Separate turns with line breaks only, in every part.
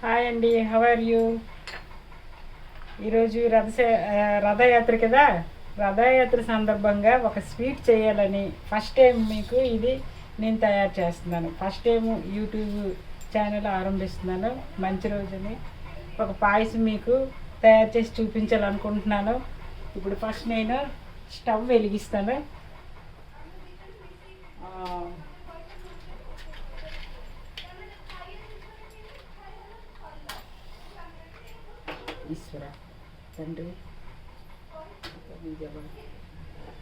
Hi అండి, how are you? ఈరోజు రథయాత్ర కదా. రథయాత్ర సందర్భంగా ఒక స్వీట్ చేయాలని ఫస్ట్ టైం మీకు ఇది నేను తయారు చేస్తున్నాను. ఫస్ట్ టైం యూట్యూబ్ ఛానల్ ఆరంభిస్తున్నాను. మంచి రోజుని ఒక పాయసం మీకు తయారు చేసి చూపించాలనుకుంటున్నాను. ఇప్పుడు ఫస్ట్ నేను స్టవ్ వెలిగిస్తాను. ఈశ్వర తండ్రి,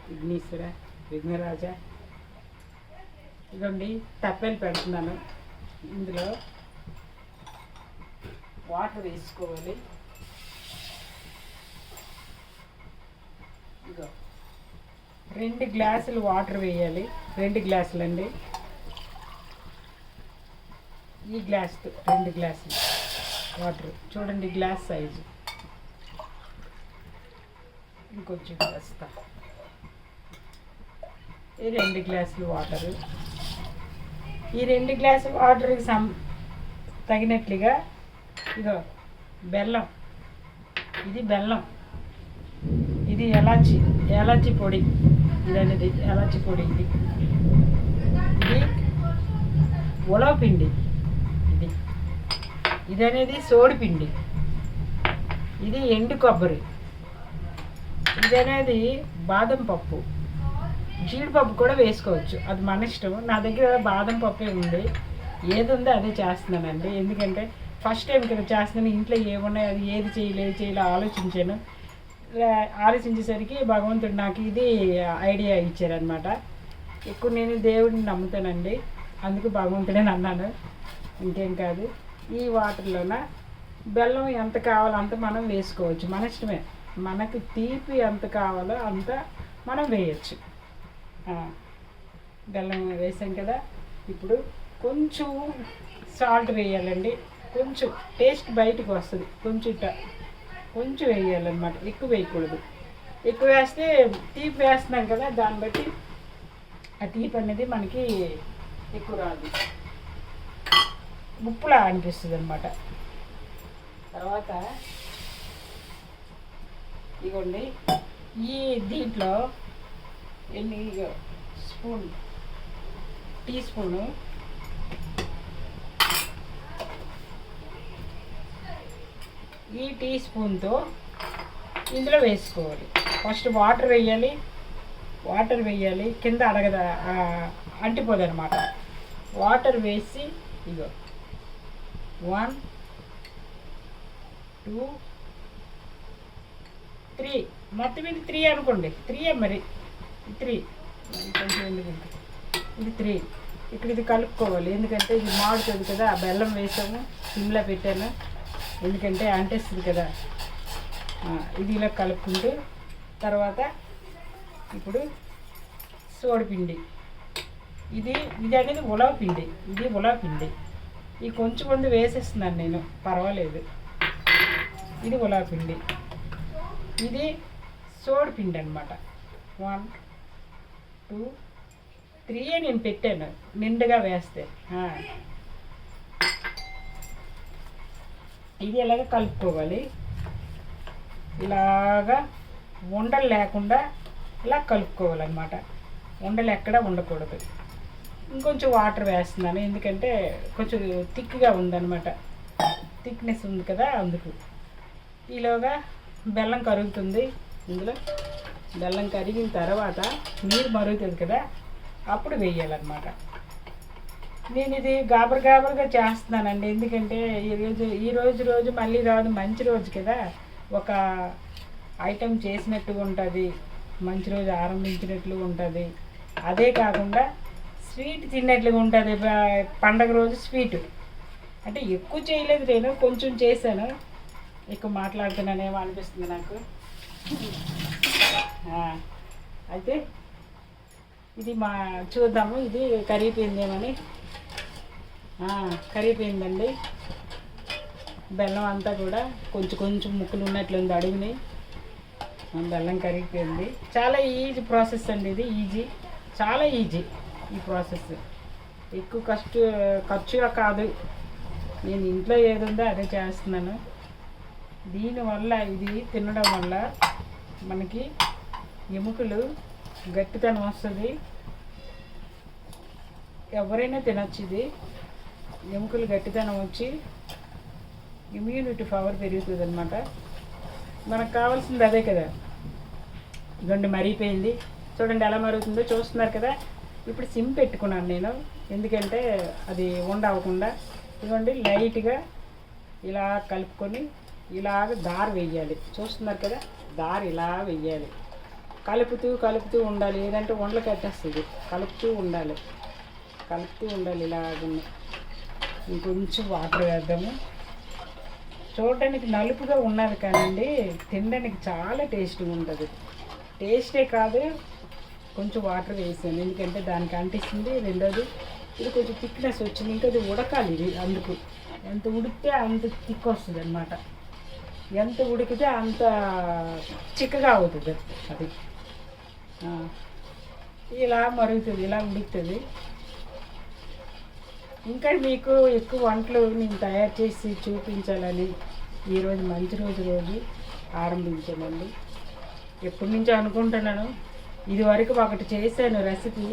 విఘ్నేశ్వర, విఘ్నరాజ. ఇదండి తప్పెలు పెడుతున్నాను. ఇందులో వాటర్ వేసుకోవాలి. ఇదో 2 గ్లాసులు వాటర్ వేయాలి. 2 గ్లాసులు అండి. ఈ గ్లాస్తో 2 గ్లాసులు వాటర్. చూడండి గ్లాస్ సైజు. ఇంకొంచెం వేస్తా. ఈ 2 గ్లాసులు వాటరు. ఈ 2 గ్లాసులు వాటర్కి తగినట్లుగా ఇదో బెల్లం. ఇది బెల్లం. ఇది ఎలాచి పొడి. ఇది అనేది ఎలాచి పొడి. ఇది ఉలవపిండి. ఇది అనేది సోడిపిండి. ఇది ఎండు కొబ్బరి. ఇది అనేది బాదం పప్పు. జీడిపప్పు కూడా వేసుకోవచ్చు, అది మన ఇష్టం. నా దగ్గర బాదం పప్పే ఉంది. ఏది ఉందో అదే చేస్తున్నానండి. ఎందుకంటే ఫస్ట్ టైం కదా చేస్తున్నాను. ఇంట్లో ఏమున్నాయి, అది ఏది చేయాలో ఆలోచించేసరికి భగవంతుడు నాకు ఇది ఐడియా ఇచ్చారనమాట. ఎక్కువ నేను దేవుడిని నమ్ముతానండి, అందుకు భగవంతుడే అన్నాను, ఇంకేం కాదు. ఈ వాటర్లోన బెల్లం ఎంత కావాలో అంత మనం వేసుకోవచ్చు, మన ఇష్టమే. మనకు తీపి ఎంత కావాలో అంత మనం వేయచ్చు. బెల్లం వేసాం కదా. ఇప్పుడు కొంచెం సాల్ట్ వేయాలండి. కొంచెం టేస్ట్ బయటకు వస్తుంది. కొంచెం వేయాలన్నమాట, ఎక్కువ వేయకూడదు. ఎక్కువ వేస్తే తీపి వేస్తున్నాం కదా, దాన్ని బట్టి ఆ తీపి అనేది మనకి ఎక్కువ రాదు, ఉప్పులా అనిపిస్తుంది అనమాట. తర్వాత ఇగోండి ఈ దీంట్లో ఎన్ని టీ స్పూను ఈ టీ స్పూన్తో ఇందులో వేసుకోవాలి. ఫస్ట్ వాటర్ వేయాలి. కింద అంటిపోదు అనమాట. వాటర్ వేసి ఇగో 1 2 3 మొత్తం ఇది 3 అనుకోండి. 3 మరి 3 కొంచెం ఎందుకంటే ఇది 3. ఇక్కడ ఇది కలుపుకోవాలి, ఎందుకంటే ఇది మాడుతుంది కదా. ఆ బెల్లం వేసాము, సిమ్లో పెట్టాను, ఎందుకంటే అంటేస్తుంది కదా. ఇది ఇలా కలుపుకుంటూ తర్వాత ఇప్పుడు సోడిపిండి. ఇది అనేది ఉలవపిండి. ఇది ఉలవపిండి. ఈ కొంచెం ముందు వేసేస్తున్నాను నేను, పర్వాలేదు. ఇది ఉలవపిండి. ఇది సోడిపిండి అనమాట. 1 2 3 నేను పెట్టాను నిండుగా వేస్తే. ఇది ఇలాగ కలుపుకోవాలి. ఇలాగా ఉండలు లేకుండా ఇలా కలుపుకోవాలన్నమాట. ఉండలు ఎక్కడ ఉండకూడదు. ఇంకొంచెం వాటర్ వేస్తున్నాను, ఎందుకంటే కొంచెం థిక్గా ఉందన్నమాట. థిక్నెస్ ఉంది కదా, అందుకు. ఈలోగా బెల్లం కరుగుతుంది. ఇందులో బెల్లం కరిగిన తర్వాత నీరు మరుగుతుంది కదా, అప్పుడు వేయాలన్నమాట. నేను ఇది గాబరగా చేస్తున్నానండి, ఎందుకంటే ఈరోజు మళ్ళీ రాదు. మంచి రోజు కదా, ఒక ఐటెం చేసినట్టుగా ఉంటుంది, మంచి రోజు ఆరంభించినట్లు ఉంటుంది. అదే కాకుండా స్వీట్ తిన్నట్లుగా ఉంటుంది. పండగ రోజు స్వీటు అంటే ఎక్కువ చేయలేదు, నేను కొంచెం చేశాను. ఎక్కువ మాట్లాడుతున్నానేమో అనిపిస్తుంది నాకు. అయితే ఇది చూద్దాము, ఇది కరిగిపోయిందేమని. కరిగిపోయిందండి. బెల్లం అంతా కూడా కొంచెం ముక్కలు ఉన్నట్లుంది అడుగుని. బెల్లం కరిగిపోయింది. చాలా ఈజీ ప్రాసెస్ అండి ఇది. చాలా ఈజీ ఈ ప్రాసెస్. ఎక్కువ ఖర్చుగా కాదు, నేను ఇంట్లో ఏది ఉందో అదే చేస్తున్నాను. దీనివల్ల ఇది తినడం వల్ల మనకి ఎముకలు గట్టితనం వస్తుంది. ఎవరైనా తినచ్చు ఇది. ఎముకలు గట్టితనం వచ్చి ఇమ్యూనిటీ పవర్ పెరుగుతుంది అనమాట. మనకు కావాల్సింది అదే కదా. గండు మరిగిపోయింది చూడండి, ఎలా మరుగుతుందో చూస్తున్నారు కదా. ఇప్పుడు సిమ్ పెట్టుకున్నాను నేను, ఎందుకంటే అది ఉండవకుండా. ఇదిగోండి లైట్గా ఇలా కలుపుకొని ఇలాగ దారి వేయాలి. చూస్తున్నారు కదా, దారి ఇలా వేయాలి. కలుపుతూ ఉండాలి, లేదంటే వండలు కట్టేస్తుంది. కలుపుతూ ఉండాలి ఇలాగ. ఇంకొంచెం వాటర్ వేద్దాము. చూడడానికి నలుపుగా ఉన్నది కానండి, తినడానికి చాలా టేస్ట్గా ఉంటుంది. టేస్టే కాదు, కొంచెం వాటర్ వేసాను ఎందుకంటే దానికి అంటిస్తుంది. రెండోది ఇది కొంచెం థిక్నెస్ వచ్చింది, ఇంకా అది ఉడకాలి. ఇది అందుకు ఎంత ఉడికితే అంత థిక్ వస్తుంది అనమాట. ఎంత ఉడికితే అంత చిక్కగా అవుతుంది అది. ఇలా మరుగుతుంది, ఇలా ఉడుకుతుంది. ఇంకా మీకు ఎక్కువ వంటలు నేను తయారు చేసి చూపించాలని ఈరోజు మంచి రోజు ఆరంభించానండి. ఎప్పటి నుంచో అనుకుంటున్నాను. ఇది వరకు ఒకటి చేశాను రెసిపీ,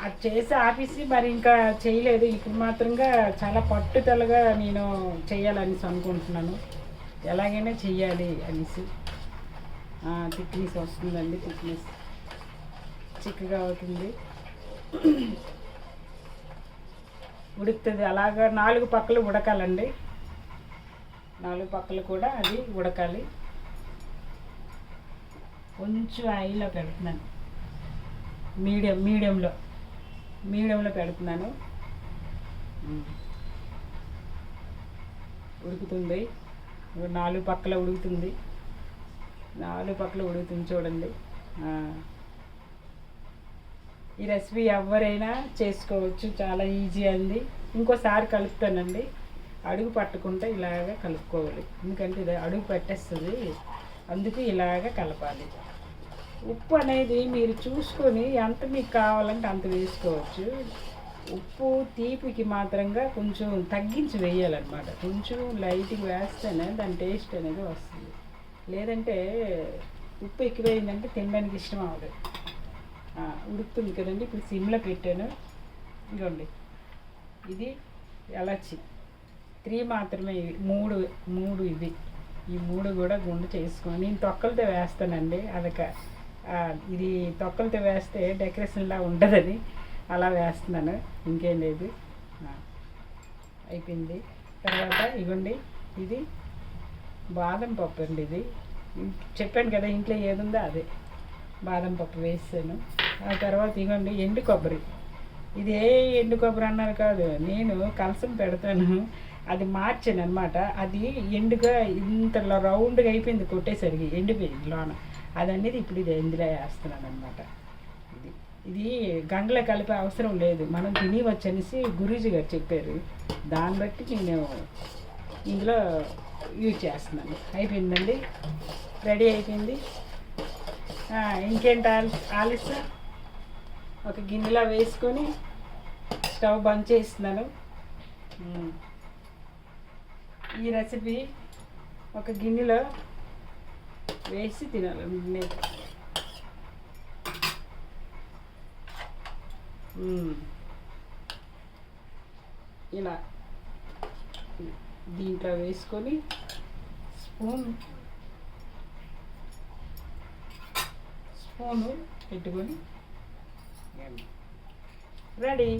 అది చేసి ఆపేసి మరి ఇంకా చేయలేదు. ఇప్పుడు మాత్రంగా చాలా పట్టుదలగా నేను చేయాలనేసి అనుకుంటున్నాను. ఎలాగైనా చెయ్యాలి అనేసి. థిక్నెస్ వస్తుందండి, థిక్నెస్ చిక్కగా అవుతుంది, ఉడుకుతుంది. అలాగా 4 పక్కలు ఉడకాలండి. 4 పక్కలు కూడా అది ఉడకాలి. కొంచెం ఆయిల్లో పెడుతున్నాను, మీడియంలో పెడుతున్నాను. ఉడుకుతుంది, 4 పక్కల ఉడుకుతుంది. 4 పక్కల ఉడుకుతుంది చూడండి. ఈ రెసిపీ ఎవరైనా చేసుకోవచ్చు, చాలా ఈజీ అండి. ఇంకోసారి కలుపుతానండి. అడుగు పట్టకుండా ఇలాగ కలుపుకోవాలి, ఎందుకంటే ఇది అడుగు పట్టేస్తుంది. అందుకు ఇలాగ కలపాలి. ఉప్పు అనేది మీరు చూసుకొని ఎంత మీకు కావాలంటే అంత వేసుకోవచ్చు. ఉప్పు తీపికి మాత్రంగా కొంచెం తగ్గించి వేయాలన్నమాట. కొంచెం లైట్గా వేస్తేనే దాని టేస్ట్ అనేది వస్తుంది. లేదంటే ఉప్పు ఎక్కువైందంటే తినడానికి ఇష్టం అవ్వదు. ఉడుకుతుంది కదండి. ఇప్పుడు సిమ్లో పెట్టాను. ఇదిగోండి, ఇది ఎలాచి 3 మాత్రమే, 3 ఇవి. ఈ 3 కూడా గుండు చేసుకొని నేను తొక్కలతో వేస్తానండి. ఇది తొక్కలతో వేస్తే డెకరేషన్లా ఉంటుందని అలా వేస్తున్నాను, ఇంకేం లేదు. అయిపోయింది. తర్వాత ఇవ్వండి, ఇది బాదం పప్పు అండి. ఇది చెప్పాను కదా, ఇంట్లో ఏదుందో అదే బాదం పప్పు వేసాను. ఆ తర్వాత ఇవ్వండి ఎండు కొబ్బరి. ఇది ఏ ఎండు కొబ్బరి అన్నారు కాదు, నేను కలసం పెడతాను, అది మార్చాను అనమాట. అది ఎండుగా ఇంత రౌండ్గా అయిపోయింది, కొట్టేసరికి ఎండిపోయింది లోన. అది అనేది ఇప్పుడు ఇది ఇందులో వేస్తున్నాను అనమాట. ఇది గంగలో కలిపే అవసరం లేదు, మనం తినవచ్చు అనేసి గురూజీ గారు చెప్పారు. దాన్ని బట్టి నేను ఇందులో యూజ్ చేస్తున్నాను. అయిపోయిందండి, రెడీ అయిపోయింది. ఇంకేంటి ఆలస్యం, ఒక గిన్నెలో వేసుకొని స్టవ్ బంద్ చేస్తున్నాను. ఈ రెసిపీ ఒక గిన్నెలో వేసి తినాలి. ఇలా దీంట్లో వేసుకొని స్పూను పెట్టుకొని రెడీ.